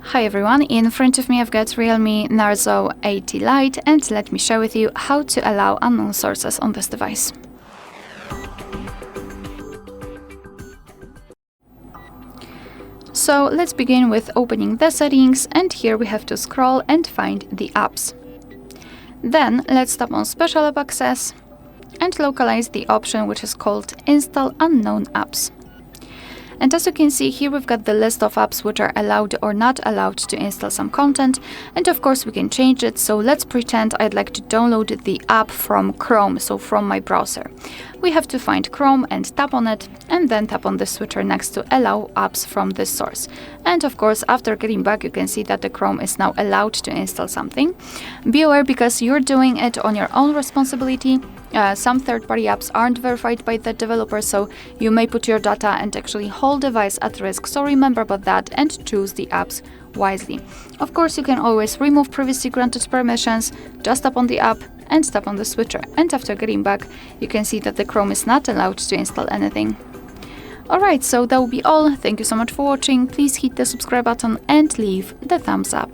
Hi everyone, in front of me I've got REALME Narzo 80 Lite, and let me share with you how to allow unknown sources on this device. So let's begin with opening the settings, and here we have to scroll and find the apps. Then let's tap on Special App Access and localize the option which is called Install Unknown Apps. And as you can see here, we've got the list of apps which are allowed or not allowed to install some content, and of course we can change it. So let's pretend I'd like to download the app from Chrome, so from my browser. We have to find Chrome and tap on it, and then tap on the switcher next to allow apps from this source. And of course, after getting back, you can see that the Chrome is now allowed to install something. Be aware, because you're doing it on your own responsibility. Some third-party apps aren't verified by the developer, so you may put your data and actually whole device at risk. So remember about that and choose the apps wisely. Of course, you can always remove previously granted permissions. Just tap on the app and tap on the switcher. And after getting back, you can see that the Chrome is not allowed to install anything. Alright, so that will be all. Thank you so much for watching. Please hit the subscribe button and leave the thumbs up.